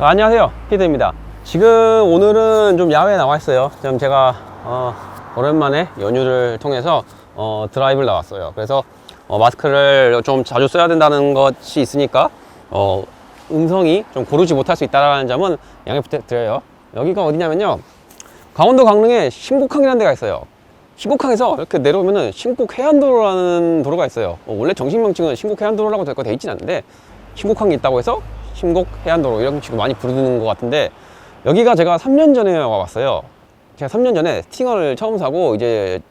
안녕하세요, 피드입니다. 지금 오늘은 좀 야외에 나와 있어요. 지금 제가 오랜만에 연휴를 통해서 드라이브를 나왔어요. 그래서 마스크를 좀 자주 써야 된다는 것이 있으니까 음성이 좀 고르지 못할 수 있다는 점은 양해 부탁드려요. 여기가 어디냐면요, 강원도 강릉에 신곡항이라는 데가 있어요. 신곡항에서 이렇게 내려오면은 신곡해안도로라는 도로가 있어요. 원래 정식 명칭은 신곡해안도로라고 돼 있진 않는데 신곡항이 있다고 해서 신곡해안도로 이런 식으로 많이 부르는 것 같은데, 여기가 제가 3년 전에 와봤어요. 제가 3년 전에 스팅어를 처음 사고 이제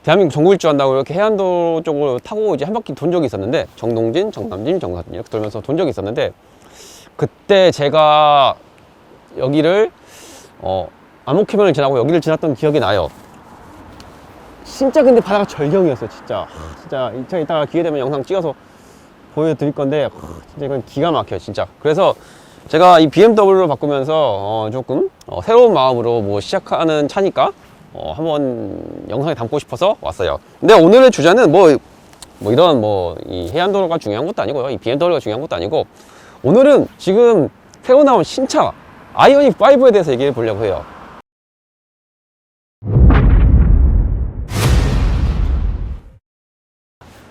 대한민국 전국 일주 한다고 이렇게 해안도로 쪽으로 타고 이제 한 바퀴 돈 적이 있었는데, 정동진, 정남진, 정사진 이렇게 돌면서 돈 적이 있었는데, 그때 제가 여기를 암호캐변을 지나고 여기를 지났던 기억이 나요. 진짜 근데 바다가 절경이었어요. 진짜 제가 이따가 기회 되면 영상 찍어서 보여드릴 건데, 진짜 이건 기가 막혀요 진짜. 그래서 제가 이 BMW로 바꾸면서 조금 새로운 마음으로 뭐 시작하는 차니까 한번 영상에 담고 싶어서 왔어요. 근데 오늘의 주제는 이런 이 해안도로가 중요한 것도 아니고요, 이 BMW가 중요한 것도 아니고, 오늘은 지금 새로 나온 신차 아이오닉 5에 대해서 얘기해 보려고 해요.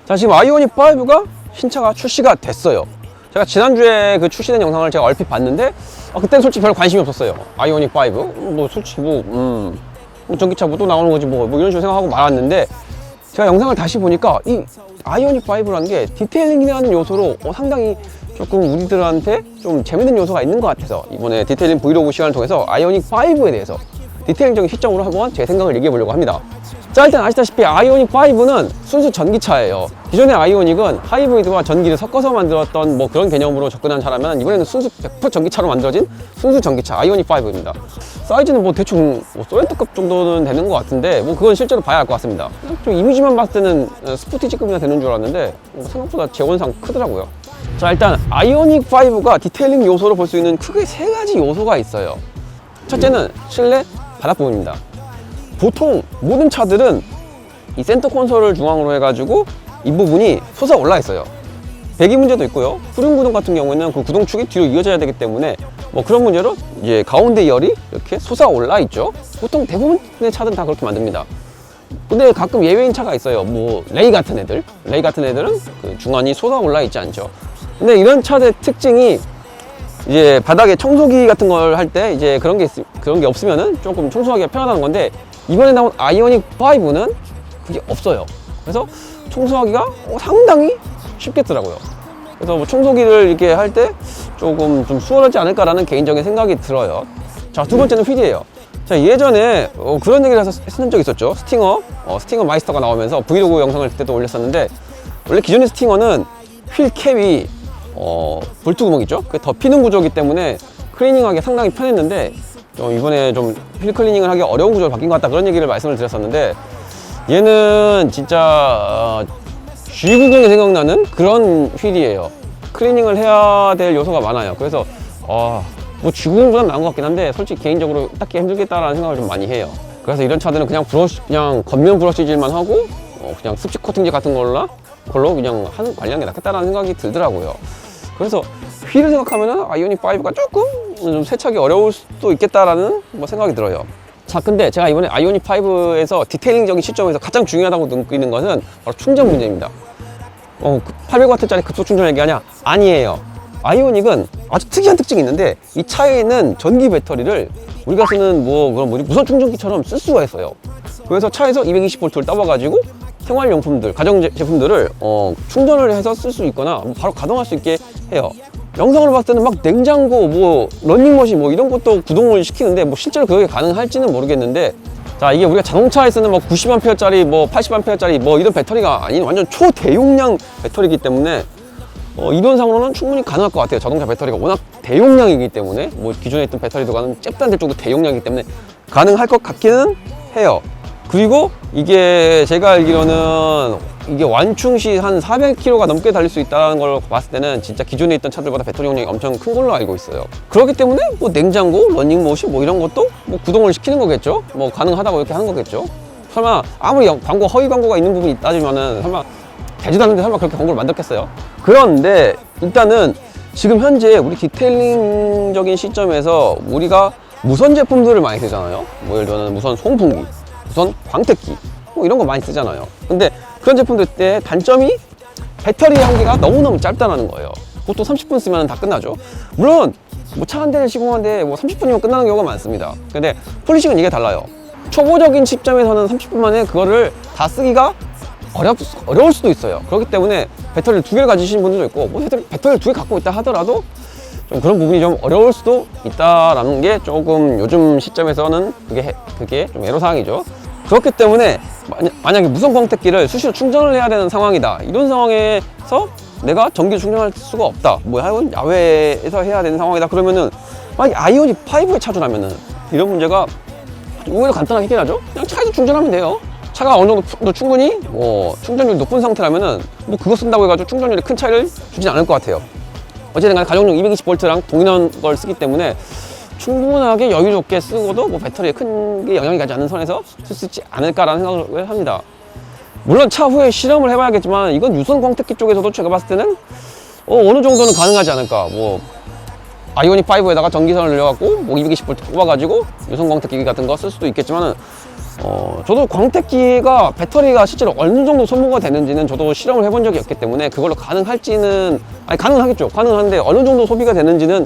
자, 지금 아이오닉 5가 신차가 출시가 됐어요. 제가 지난주에 그 출시된 영상을 제가 얼핏 봤는데 그때는 솔직히 별 관심이 없었어요. 아이오닉 5 솔직히 전기차 또 나오는 거지 뭐 이런 식으로 생각하고 말았는데, 제가 영상을 다시 보니까 이 아이오닉 5라는 게 디테일링이라는 요소로 상당히 조금 우리들한테 좀 재밌는 요소가 있는 것 같아서 이번에 디테일링 브이로그 시간을 통해서 아이오닉 5에 대해서 디테일링적인 시점으로 한번 제 생각을 얘기해 보려고 합니다. 자, 일단 아시다시피 아이오닉 5는 순수 전기차예요. 기존의 아이오닉은 하이브리드와 전기를 섞어서 만들었던 그런 개념으로 접근한 차라면, 이번에는 순수 100% 전기차로 만들어진 순수 전기차 아이오닉 5입니다. 사이즈는 대충 소렌토급 정도는 되는 것 같은데 그건 실제로 봐야 할 것 같습니다. 좀 이미지만 봤을 때는 스포티지급이나 되는 줄 알았는데 생각보다 재원상 크더라고요. 자, 일단 아이오닉 5가 디테일링 요소로 볼 수 있는 크게 세 가지 요소가 있어요. 첫째는 실내 바닥 부분입니다. 보통 모든 차들은 이 센터 콘솔을 중앙으로 해가지고 이 부분이 솟아 올라 있어요. 배기 문제도 있고요, 후륜 구동 같은 경우에는 그 구동축이 뒤로 이어져야 되기 때문에 그런 문제로 이제 가운데 열이 이렇게 솟아 올라 있죠. 보통 대부분의 차들은 다 그렇게 만듭니다. 근데 가끔 예외인 차가 있어요. 레이 같은 애들은 그 중앙이 솟아 올라 있지 않죠. 근데 이런 차의 특징이 이제 바닥에 청소기 같은 걸 할 때 이제 그런 게 없으면은 조금 청소하기가 편하다는 건데, 이번에 나온 아이오닉 5는 그게 없어요. 그래서 청소하기가 상당히 쉽겠더라고요. 그래서 청소기를 이렇게 할 때 조금 좀 수월하지 않을까라는 개인적인 생각이 들어요. 자, 두 번째는 휠이에요. 자, 예전에 그런 얘기를 했던 적이 있었죠. 스팅어 마이스터가 나오면서 브이로그 영상을 그때도 올렸었는데, 원래 기존의 스팅어는 휠 캡이 볼트 구멍이죠. 그게 덮이는 구조이기 때문에 클리닝하기 상당히 편했는데, 이번에 좀 휠 클리닝을 하기 어려운 구조로 바뀐 것 같다, 그런 얘기를 말씀을 드렸었는데, 얘는 진짜 G90이 생각나는 그런 휠이에요. 클리닝을 해야 될 요소가 많아요. 그래서 G90보다는 나은 것 같긴 한데, 솔직히 개인적으로 딱히 힘들겠다라는 생각을 좀 많이 해요. 그래서 이런 차들은 그냥 겉면 브러쉬질만 하고 그냥 습식 코팅제 같은 걸로 그냥 관리하는 게 낫겠다라는 생각이 들더라고요. 그래서 휠을 생각하면은 아이오닉 5가 조금 좀 세차하기 어려울 수도 있겠다라는 생각이 들어요. 자, 근데 제가 이번에 아이오닉 5에서 디테일링적인 시점에서 가장 중요하다고 느끼는 것은 바로 충전 문제입니다. 800W짜리 급속 충전 얘기하냐? 아니에요. 아이오닉은 아주 특이한 특징이 있는데, 이 차에 있는 전기 배터리를 우리가 쓰는 무선 충전기처럼 쓸 수가 있어요. 그래서 차에서 220V를 따와가지고 생활용품들, 가전제품들을 충전을 해서 쓸 수 있거나 바로 가동할 수 있게 해요. 영상으로 봤을 때는 냉장고, 러닝머신 이런 것도 구동을 시키는데 실제로 그게 가능할지는 모르겠는데, 자, 이게 우리가 자동차에 쓰는 90A짜리 80A짜리 이런 배터리가 아닌 완전 초대용량 배터리이기 때문에 이론상으로는 충분히 가능할 것 같아요. 자동차 배터리가 워낙 대용량이기 때문에 기존에 있던 배터리도가는 잽도 안 될 정도 대용량이기 때문에 가능할 것 같기는 해요. 그리고 이게 제가 알기로는 이게 완충 시 한 400km가 넘게 달릴 수 있다는 걸 봤을 때는 진짜 기존에 있던 차들보다 배터리 용량이 엄청 큰 걸로 알고 있어요. 그렇기 때문에 냉장고, 러닝머신 이런 것도 구동을 시키는 거겠죠. 가능하다고 이렇게 하는 거겠죠. 설마 아무리 허위 광고가 있는 부분이 있다지만은 설마 되지도 않는데 설마 그렇게 광고를 만들겠어요? 그런데 일단은 지금 현재 우리 디테일링적인 시점에서 우리가 무선 제품들을 많이 쓰잖아요. 뭐 예를 들면 무선 송풍기, 무선 광택기 뭐 이런 거 많이 쓰잖아요. 근데 그런 제품들 때 단점이 배터리 한계가 너무너무 짧다는 거예요. 보통 30분 쓰면 다 끝나죠. 물론 뭐 차 한 대를 시공하는데 뭐 30분이면 끝나는 경우가 많습니다. 근데 폴리싱은 이게 달라요. 초보적인 시점에서는 30분 만에 그거를 다 쓰기가 어려울 수도 있어요. 그렇기 때문에 배터리를 2개를 가지신 분들도 있고, 뭐 배터리를 2개 갖고 있다 하더라도 좀 그런 부분이 좀 어려울 수도 있다라는 게 조금 요즘 시점에서는 그게 좀 애로사항이죠. 그렇기 때문에 만약에 무선 광택기를 수시로 충전을 해야 되는 상황이다. 이런 상황에서 내가 전기 충전할 수가 없다. 뭐 야외에서 해야 되는 상황이다. 그러면은 만약에 아이오닉 5에 차주라면은 이런 문제가 오히려 간단하게 해결하죠. 그냥 차에서 충전하면 돼요. 차가 어느 정도 충분히 충전율이 높은 상태라면은 뭐 그거 쓴다고 해가지고 충전율에 큰 차이를 주진 않을 것 같아요. 어쨌든 간에 가정용 220V랑 동일한 걸 쓰기 때문에 충분하게 여유롭게 쓰고도 뭐 배터리에 큰 게 영향이 가지 않는 선에서 쓸 수 있지 않을까라는 생각을 합니다. 물론 차후에 실험을 해봐야겠지만 이건 유선 광택기 쪽에서도 제가 봤을 때는 어느 정도는 가능하지 않을까. 뭐 아이오닉 5에다가 전기선을 늘려갖고 뭐 220V 꼽아가지고 유선 광택기 같은 거 쓸 수도 있겠지만은 저도 광택기가 배터리가 실제로 어느 정도 소모가 되는지는 저도 실험을 해본 적이 없기 때문에 그걸로 가능할지는 가능하겠죠. 가능한데 어느 정도 소비가 되는지는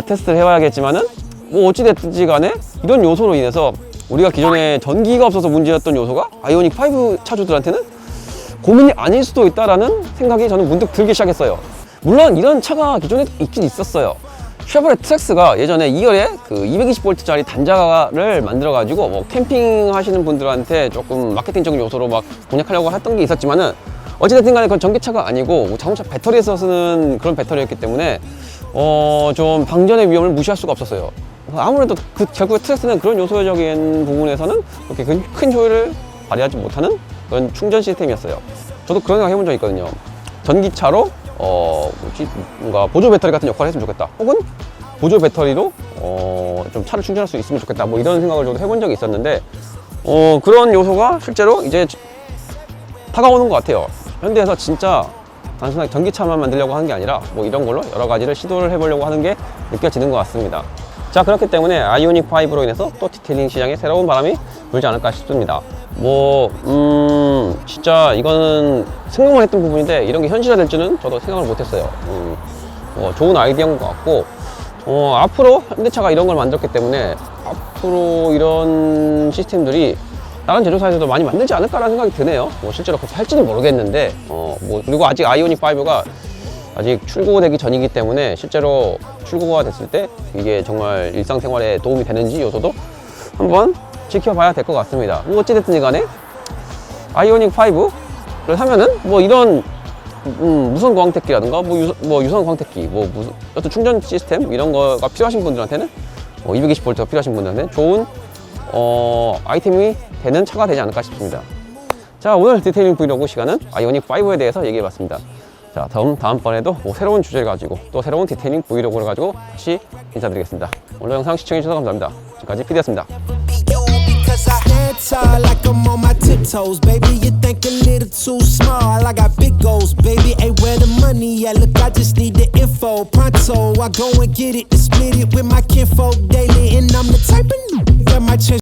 테스트를 해봐야겠지만은 뭐 어찌됐든지 간에 이런 요소로 인해서 우리가 기존에 전기가 없어서 문제였던 요소가 아이오닉 5 차주들한테는 고민이 아닐 수도 있다라는 생각이 저는 문득 들기 시작했어요. 물론 이런 차가 기존에 있긴 있었어요. 쉐보레 트랙스가 예전에 2열에 그 220V짜리 단자를 만들어가지고 뭐 캠핑 하시는 분들한테 조금 마케팅적인 요소로 막 공략하려고 했던 게 있었지만은 어찌됐든 간에 그건 전기차가 아니고 뭐 자동차 배터리에서 쓰는 그런 배터리였기 때문에 좀 방전의 위험을 무시할 수가 없었어요. 아무래도 결국에 트랙스는 그런 요소적인 부분에서는 그렇게 큰 효율을 발휘하지 못하는 그런 충전 시스템이었어요. 저도 그런 생각 해본 적이 있거든요. 전기차로 뭔가 보조 배터리 같은 역할을 했으면 좋겠다. 혹은 보조 배터리로 좀 차를 충전할 수 있으면 좋겠다. 뭐 이런 생각을 저도 해본 적이 있었는데 그런 요소가 실제로 이제 다가오는 것 같아요. 현대에서 진짜 단순하게 전기차만 만들려고 하는 게 아니라 뭐 이런 걸로 여러 가지를 시도를 해보려고 하는 게 느껴지는 것 같습니다. 자, 그렇기 때문에 아이오닉 5로 인해서 또 디테일링 시장에 새로운 바람이 불지 않을까 싶습니다. 진짜 이거는 생각만 했던 부분인데 이런 게 현실화될지는 저도 생각을 못했어요. 좋은 아이디어인 것 같고 앞으로 현대차가 이런 걸 만들었기 때문에 앞으로 이런 시스템들이 다른 제조사에서도 많이 만들지 않을까라는 생각이 드네요. 실제로 그렇게 할지는 모르겠는데 그리고 아직 아이오닉 5가 아직 출고되기 전이기 때문에 실제로 출고가 됐을 때 이게 정말 일상생활에 도움이 되는지 요소도 한번 지켜봐야 될 것 같습니다. 어찌됐든 간에 아이오닉 5를 하면은 뭐 이런 무선 광택기라든가 유선 광택기 어떤 충전 시스템 이런 거가 필요하신 분들한테는 220V가 필요하신 분들한테는 좋은 아이템이 되는 차가 되지 않을까 싶습니다. 자, 오늘 디테일링 브이로그 시간은 아이오닉 5에 대해서 얘기해봤습니다. 자, 다음번에도 새로운 주제를 가지고 또 새로운 디테일링 브이로그를 가지고 다시 인사드리겠습니다. 오늘 영상 시청해주셔서 감사합니다. 지금까지 PD였습니다. Like I'm on my tiptoes, baby. You think a little too small. I got big goals, baby. Ain't where the money at? Look, I just need the info. Pronto, I go and get it, to split it with my kinfolk daily. And I'm the type of that might change.